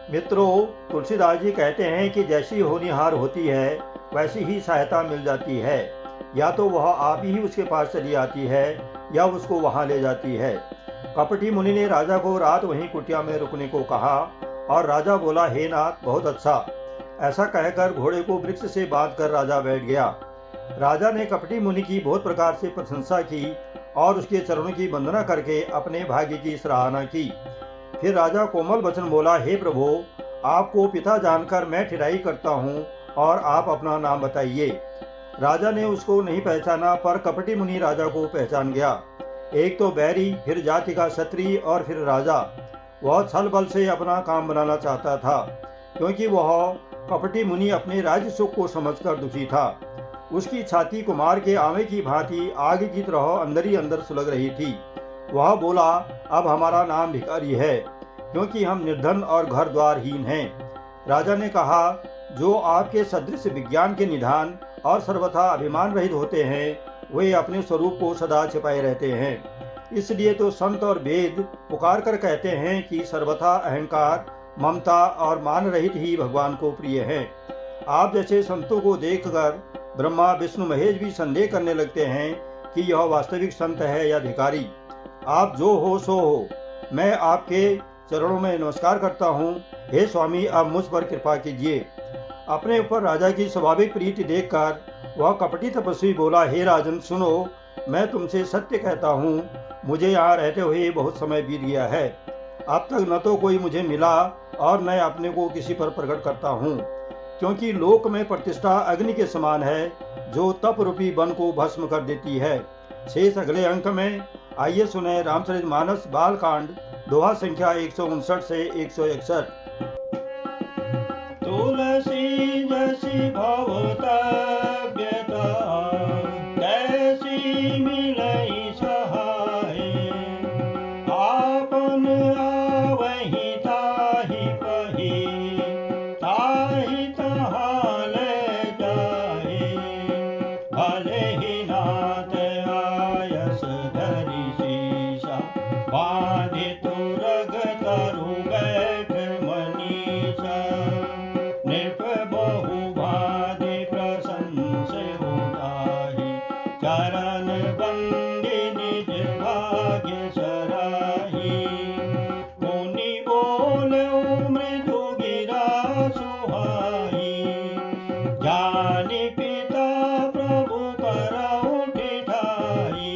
मित्रों, तुलसीदास जी कहते हैं कि जैसी होनहार होती है वैसी ही सहायता मिल जाती है। या तो वह आप ही उसके पास चली आती है या उसको वहां ले जाती है। कपटी मुनि ने राजा को रात वहीं कुटिया में रुकने को कहा और राजा बोला, हे नाथ, बहुत अच्छा। ऐसा कहकर घोड़े को वृक्ष से बांधकर राजा बैठ गया। राजा ने कपटी मुनि की बहुत प्रकार से प्रशंसा की और उसके चरणों की वंदना करके अपने भाग्य की सराहना की। फिर राजा कोमल वचन बोला, हे प्रभु, आपको पिता जानकर मैं ठिठाई करता हूँ और आप अपना नाम बताइए। राजा ने उसको नहीं पहचाना, पर कपटी मुनि राजा को पहचान गया। एक तो बैरी, फिर जाति का क्षत्रिय और फिर राजा। वह छल बल से अपना काम बनाना चाहता था, क्योंकि वह कपटी मुनि अपने राज्य सुख को समझकर दुखी था। उसकी छाती कुमार के आंवे की भांति आग की तरह अंदर ही अंदर सुलग रही थी। वह बोला, अब हमारा नाम भिखारी है, क्योंकि हम निर्धन और घर द्वारहीन हैं। राजा ने कहा, जो आपके सदृश विज्ञान के निधान और सर्वथा अभिमान रहित होते हैं, वे अपने स्वरूप को सदा छिपाए रहते हैं। इसलिए तो संत और वेद पुकार कर कहते हैं कि सर्वथा अहंकार, ममता और मान रहित ही भगवान को प्रिय है। आप जैसे संतों को देखकर ब्रह्मा, विष्णु, महेश भी संदेह करने लगते हैं कि यह वास्तविक संत है या भिखारी। आप जो हो सो हो, मैं आपके चरणों में नमस्कार करता हूँ। हे स्वामी, आप मुझ पर कृपा कीजिए। अपने ऊपर राजा की स्वाभाविक प्रीति देखकर वह कपटी तपस्वी बोला, हे राजन, सुनो, मैं तुमसे सत्य कहता हूँ, मुझे यहाँ रहते हुए बहुत समय बीत गया है। अब तक न तो कोई मुझे मिला और न अपने को किसी पर प्रकट करता हूँ, क्योंकि लोक में प्रतिष्ठा अग्नि के समान है, जो तप रूपी वन को भस्म कर देती है। शेष अगले अंक में। आइए सुने रामचरितमानस बालकांड, दोहा संख्या 159 से 161। तुलसी जसी भवताव्यता, तैसी मिलई सहाय। आपन आवहि ताहि पही, ताहि तहाँ ले जाए। भले ही नाथ आयस धरि सीसा, बाँधि तुरग तरु बैठ मनीषा। नृप बहु भाँति प्रशंस उठाहि, चरण बंदी निज भाग्य सराहि। मुनि बोलऊ मृदु गिरा सुहाई, जानि पिता प्रभु करऊ ठिठाई।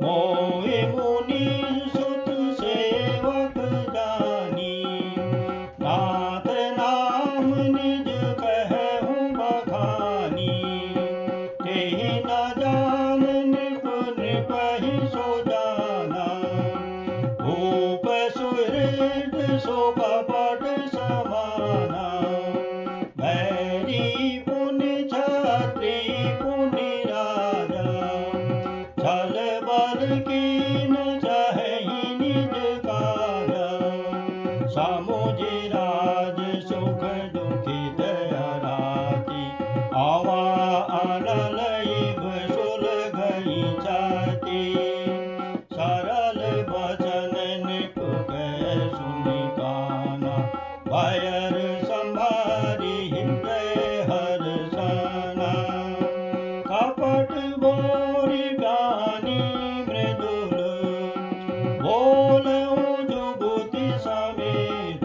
मोहि मुनि सुत सेवक जानी, नाथ नाम निज कहूँ बखानी। तेहि न जान नृप नृपहि सो जाना, भूप सुहृद सो कपट समाना। बैरी पुनि छत्री पुनि राजा, छल बल कीन चाहि निज काजा। समुझि राज सुख दुखित अराती, आवा अनल इव सुलघई छाती। सरल बचन नृप कह सुनि काना, भयर संभारी हृदय हर्षाना। कपट बोरि ज्ञानी मृदुल, बोलऊ जुगुति समेत।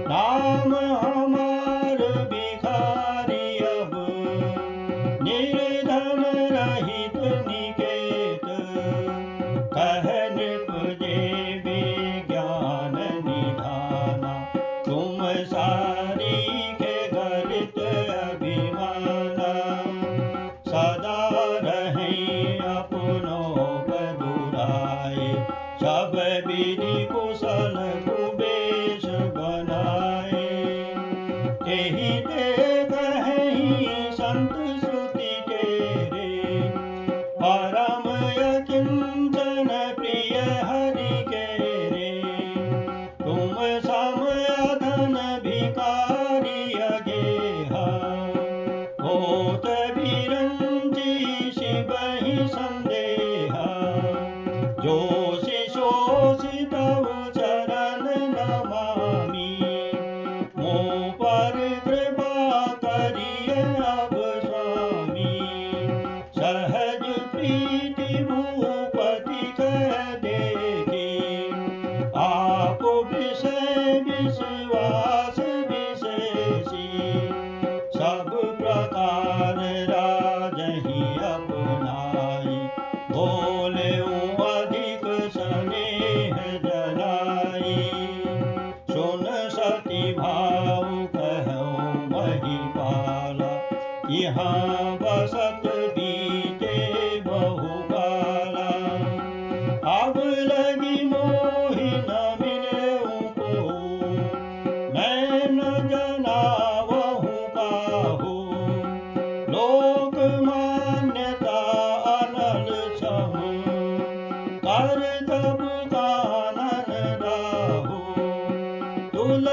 नाम हमार भिखारी अब, निर्धन रहित निकेत। कह नृप जे विज्ञान निधाना, तुम सारी के गरित अभिमाना। सदा रहें अपनो बदुराए, सब विधि कुशल कुबेश बनाए। तेहि ते कहीं संत श्रुति केरे, परम अकिंचन प्रिय हरि केरे। तुम सम अधन भिखारी अगेहा, होत बिरंची शिवहि संदेहा। जो शिशोषि तव चरण नमामि, विषय विश्वास विशेषी सब प्रकार राजहि अपनाई बोले अधिक स्नेह जलाई सुन सती भाव कहूँ वही पाला यहाँ बसत बीते बहु काला अब लगी मोहि न मिले को मैं न जनावहु काहू लोक मान्यता अनल सम कर तब कानन राहु तुल